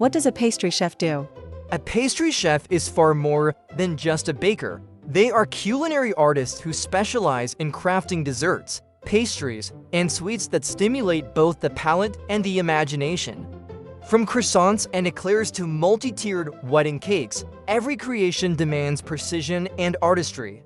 What does a pastry chef do? A pastry chef is far more than just a baker. They are culinary artists who specialize in crafting desserts, pastries, and sweets that stimulate both the palate and the imagination. From croissants and eclairs to multi-tiered wedding cakes, every creation demands precision and artistry.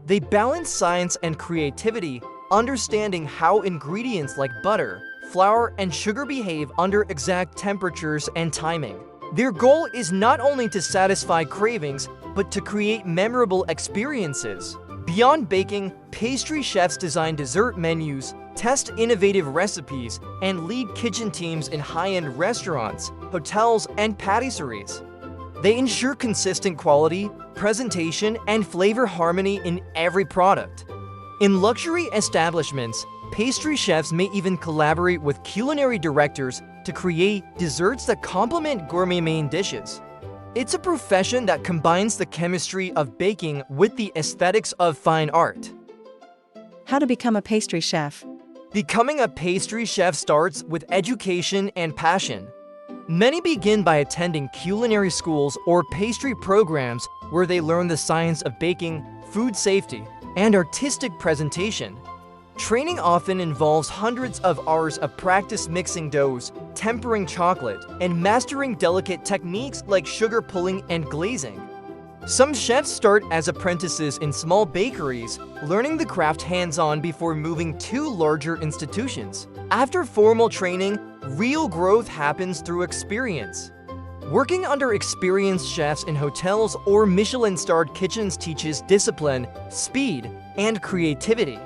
They balance science and creativity, understanding how ingredients like butter, flour, and sugar behave under exact temperatures and timing. Their goal is not only to satisfy cravings, but to create memorable experiences. Beyond baking, pastry chefs design dessert menus, test innovative recipes, and lead kitchen teams in high-end restaurants, hotels, and patisseries. They ensure consistent quality, presentation, and flavor harmony in every product. In luxury establishments, pastry chefs may even collaborate with culinary directors to create desserts that complement gourmet main dishes. It's a profession that combines the chemistry of baking with the aesthetics of fine art. How to become a pastry chef? Becoming a pastry chef starts with education and passion. Many begin by attending culinary schools or pastry programs where they learn the science of baking, food safety, and artistic presentation. Training often involves hundreds of hours of practice mixing doughs, tempering chocolate, and mastering delicate techniques like sugar pulling and glazing. Some chefs start as apprentices in small bakeries, learning the craft hands-on before moving to larger institutions. After formal training, real growth happens through experience. Working under experienced chefs in hotels or Michelin-starred kitchens teaches discipline, speed, and creativity.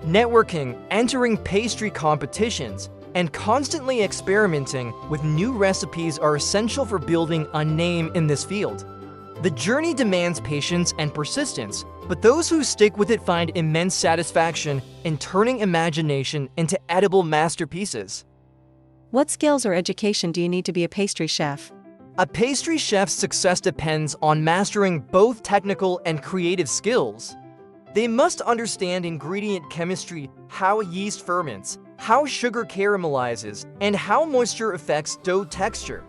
Networking, entering pastry competitions, and constantly experimenting with new recipes are essential for building a name in this field. The journey demands patience and persistence, but those who stick with it find immense satisfaction in turning imagination into edible masterpieces. What skills or education do you need to be a pastry chef? A pastry chef's success depends on mastering both technical and creative skills. They must understand ingredient chemistry, how yeast ferments, how sugar caramelizes, and how moisture affects dough texture.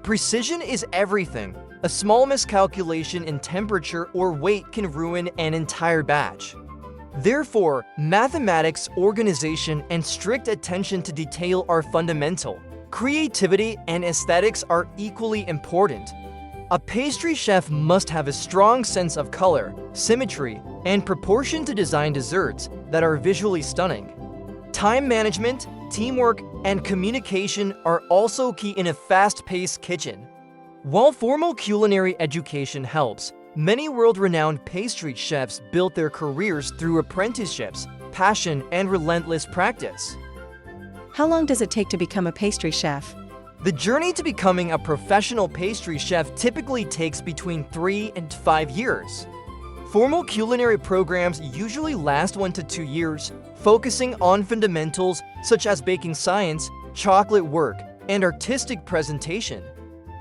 Precision is everything. A small miscalculation in temperature or weight can ruin an entire batch. Therefore, mathematics, organization, and strict attention to detail are fundamental. Creativity and aesthetics are equally important. A pastry chef must have a strong sense of color, symmetry, and proportion to design desserts that are visually stunning. Time management, teamwork, and communication are also key in a fast-paced kitchen. While formal culinary education helps, many world-renowned pastry chefs built their careers through apprenticeships, passion, and relentless practice. How long does it take to become a pastry chef? The journey to becoming a professional pastry chef typically takes between 3 and 5 years. Formal culinary programs usually last 1 to 2 years, focusing on fundamentals such as baking science, chocolate work, and artistic presentation.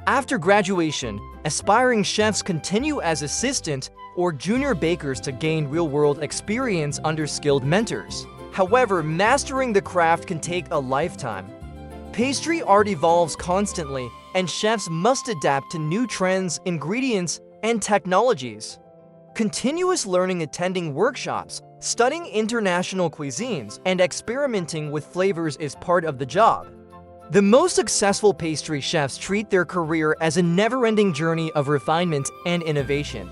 After graduation, aspiring chefs continue as assistant or junior bakers to gain real-world experience under skilled mentors. However, mastering the craft can take a lifetime. Pastry art evolves constantly, and chefs must adapt to new trends, ingredients, and technologies. Continuous learning, attending workshops, studying international cuisines, and experimenting with flavors is part of the job. The most successful pastry chefs treat their career as a never-ending journey of refinement and innovation.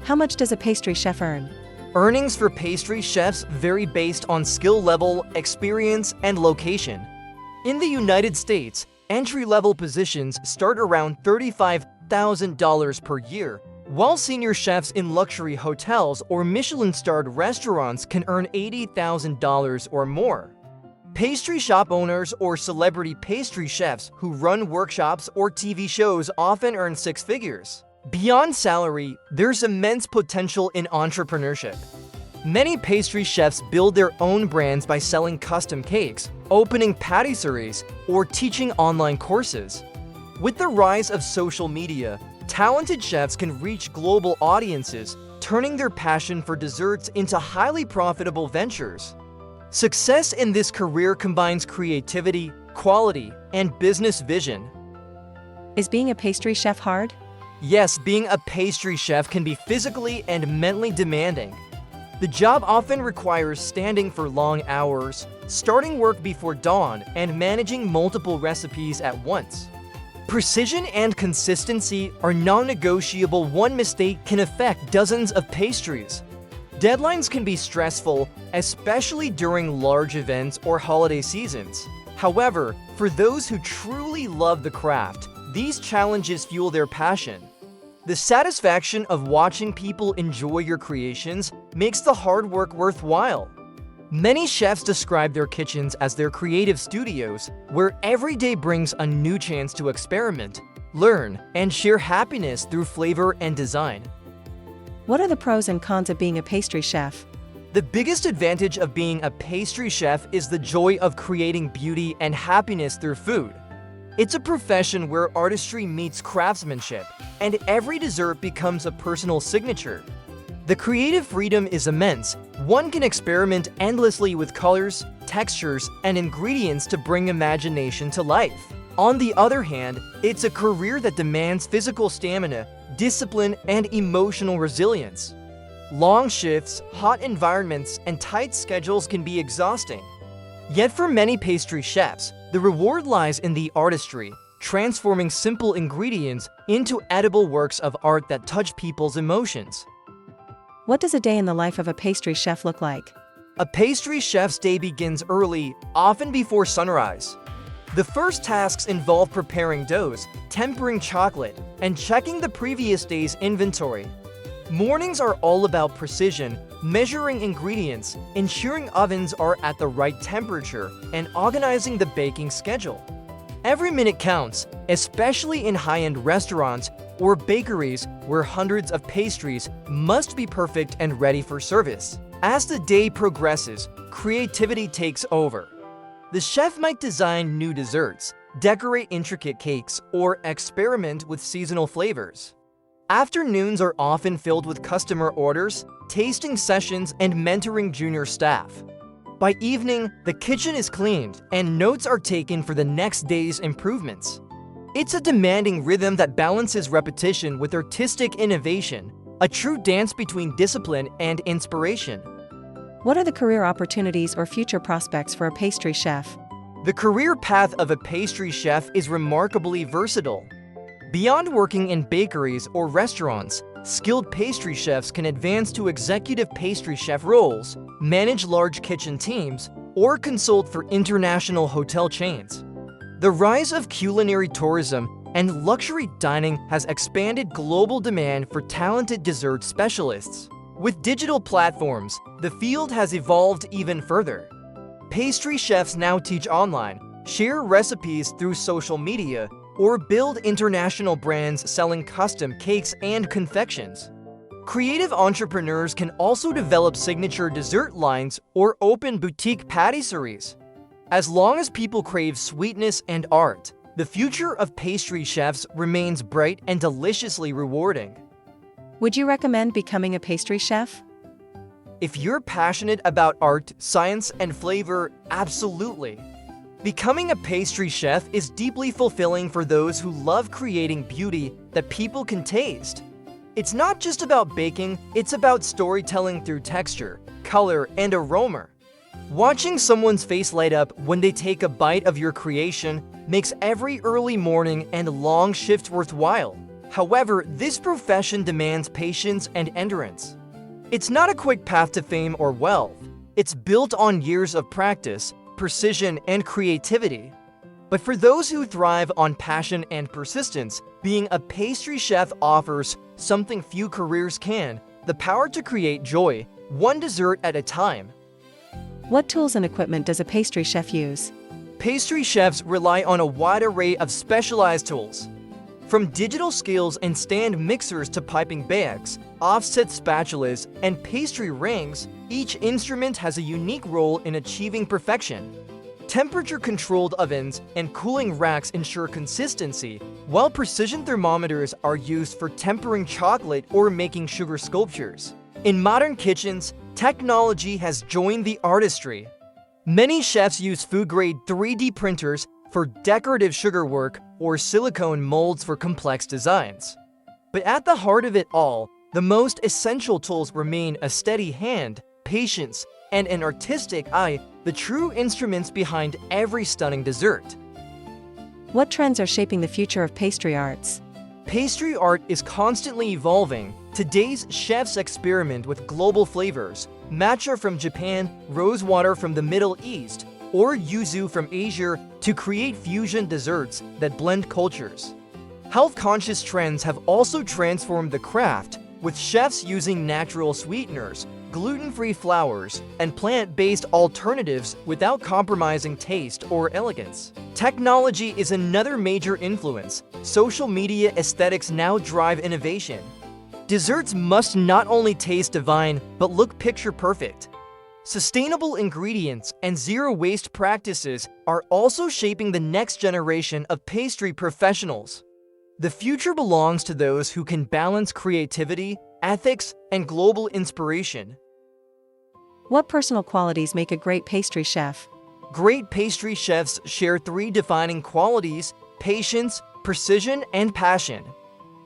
How much does a pastry chef earn? Earnings for pastry chefs vary based on skill level, experience, and location. In the United States, entry-level positions start around $35,000 per year, while senior chefs in luxury hotels or Michelin-starred restaurants can earn $80,000 or more. Pastry shop owners or celebrity pastry chefs who run workshops or TV shows often earn 6 figures. Beyond salary, there's immense potential in entrepreneurship. Many pastry chefs build their own brands by selling custom cakes, opening patisseries, or teaching online courses. With the rise of social media, talented chefs can reach global audiences, turning their passion for desserts into highly profitable ventures. Success in this career combines creativity, quality, and business vision. Is being a pastry chef hard? Yes, being a pastry chef can be physically and mentally demanding. The job often requires standing for long hours, starting work before dawn, and managing multiple recipes at once. Precision and consistency are non-negotiable. One mistake can affect dozens of pastries. Deadlines can be stressful, especially during large events or holiday seasons. However, for those who truly love the craft, these challenges fuel their passion. The satisfaction of watching people enjoy your creations makes the hard work worthwhile. Many chefs describe their kitchens as their creative studios, where every day brings a new chance to experiment, learn, and share happiness through flavor and design. What are the pros and cons of being a pastry chef? The biggest advantage of being a pastry chef is the joy of creating beauty and happiness through food. It's a profession where artistry meets craftsmanship, and every dessert becomes a personal signature. The creative freedom is immense. One can experiment endlessly with colors, textures, and ingredients to bring imagination to life. On the other hand, it's a career that demands physical stamina, discipline, and emotional resilience. Long shifts, hot environments, and tight schedules can be exhausting. Yet for many pastry chefs, the reward lies in the artistry, transforming simple ingredients into edible works of art that touch people's emotions. What does a day in the life of a pastry chef look like? A pastry chef's day begins early, often before sunrise. The first tasks involve preparing doughs, tempering chocolate, and checking the previous day's inventory. Mornings are all about precision, measuring ingredients, ensuring ovens are at the right temperature, and organizing the baking schedule. Every minute counts, especially in high-end restaurants or bakeries where hundreds of pastries must be perfect and ready for service. As the day progresses, creativity takes over. The chef might design new desserts, decorate intricate cakes, or experiment with seasonal flavors. Afternoons are often filled with customer orders, tasting sessions, and mentoring junior staff. By evening, the kitchen is cleaned and notes are taken for the next day's improvements. It's a demanding rhythm that balances repetition with artistic innovation, a true dance between discipline and inspiration. What are the career opportunities or future prospects for a pastry chef? The career path of a pastry chef is remarkably versatile. Beyond working in bakeries or restaurants, skilled pastry chefs can advance to executive pastry chef roles, manage large kitchen teams, or consult for international hotel chains. The rise of culinary tourism and luxury dining has expanded global demand for talented dessert specialists. With digital platforms, the field has evolved even further. Pastry chefs now teach online, share recipes through social media, or build international brands selling custom cakes and confections. Creative entrepreneurs can also develop signature dessert lines or open boutique patisseries. As long as people crave sweetness and art, the future of pastry chefs remains bright and deliciously rewarding. Would you recommend becoming a pastry chef? If you're passionate about art, science, and flavor, absolutely. Becoming a pastry chef is deeply fulfilling for those who love creating beauty that people can taste. It's not just about baking, it's about storytelling through texture, color, and aroma. Watching someone's face light up when they take a bite of your creation makes every early morning and long shift worthwhile. However, this profession demands patience and endurance. It's not a quick path to fame or wealth. It's built on years of practice, precision, and creativity. But for those who thrive on passion and persistence, being a pastry chef offers something few careers can: the power to create joy, one dessert at a time. What tools and equipment does a pastry chef use? Pastry chefs rely on a wide array of specialized tools. From digital scales and stand mixers to piping bags, offset spatulas, and pastry rings, each instrument has a unique role in achieving perfection. Temperature-controlled ovens and cooling racks ensure consistency, while precision thermometers are used for tempering chocolate or making sugar sculptures. In modern kitchens, technology has joined the artistry. Many chefs use food-grade 3D printers for decorative sugar work, or silicone molds for complex designs. But at the heart of it all, the most essential tools remain a steady hand, patience, and an artistic eye, the true instruments behind every stunning dessert. What trends are shaping the future of pastry arts? Pastry art is constantly evolving. Today's chefs experiment with global flavors, matcha from Japan, rosewater from the Middle East, or yuzu from Asia to create fusion desserts that blend cultures. Health-conscious trends have also transformed the craft, with chefs using natural sweeteners, gluten-free flours, and plant-based alternatives without compromising taste or elegance. Technology is another major influence. Social media aesthetics now drive innovation. Desserts must not only taste divine, but look picture-perfect. Sustainable ingredients and zero-waste practices are also shaping the next generation of pastry professionals. The future belongs to those who can balance creativity, ethics, and global inspiration. What personal qualities make a great pastry chef? Great pastry chefs share three defining qualities: patience, precision, and passion.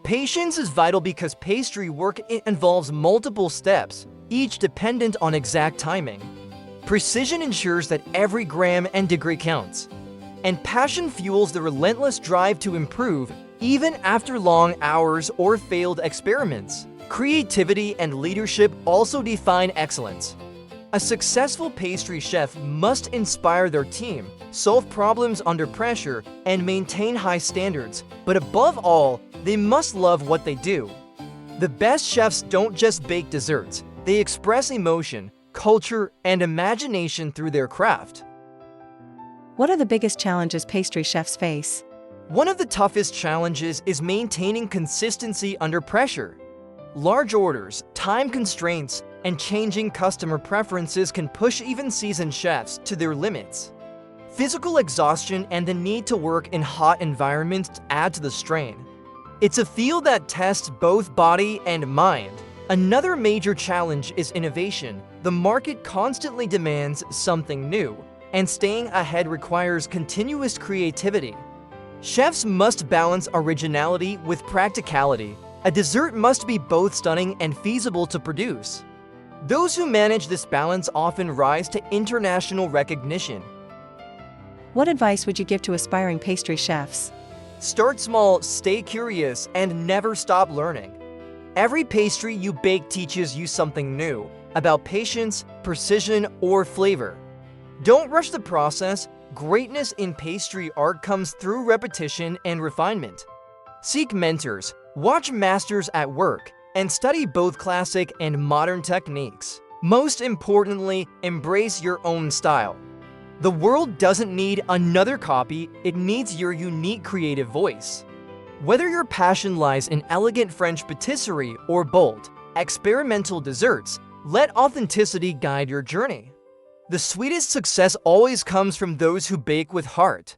Patience is vital because pastry work involves multiple steps, each dependent on exact timing. Precision ensures that every gram and degree counts. And passion fuels the relentless drive to improve, even after long hours or failed experiments. Creativity and leadership also define excellence. A successful pastry chef must inspire their team, solve problems under pressure, and maintain high standards, but above all, they must love what they do. The best chefs don't just bake desserts, they express emotion, culture, and imagination through their craft. What are the biggest challenges pastry chefs face? One of the toughest challenges is maintaining consistency under pressure. Large orders, time constraints, and changing customer preferences can push even seasoned chefs to their limits. Physical exhaustion and the need to work in hot environments add to the strain. It's a field that tests both body and mind. Another major challenge is innovation. The market constantly demands something new, and staying ahead requires continuous creativity. Chefs must balance originality with practicality. A dessert must be both stunning and feasible to produce. Those who manage this balance often rise to international recognition. What advice would you give to aspiring pastry chefs? Start small, stay curious, and never stop learning. Every pastry you bake teaches you something new about patience, precision, or flavor. Don't rush the process. Greatness in pastry art comes through repetition and refinement. Seek mentors, watch masters at work, and study both classic and modern techniques. Most importantly, embrace your own style. The world doesn't need another copy, it needs your unique creative voice. Whether your passion lies in elegant French patisserie or bold, experimental desserts, let authenticity guide your journey. The sweetest success always comes from those who bake with heart.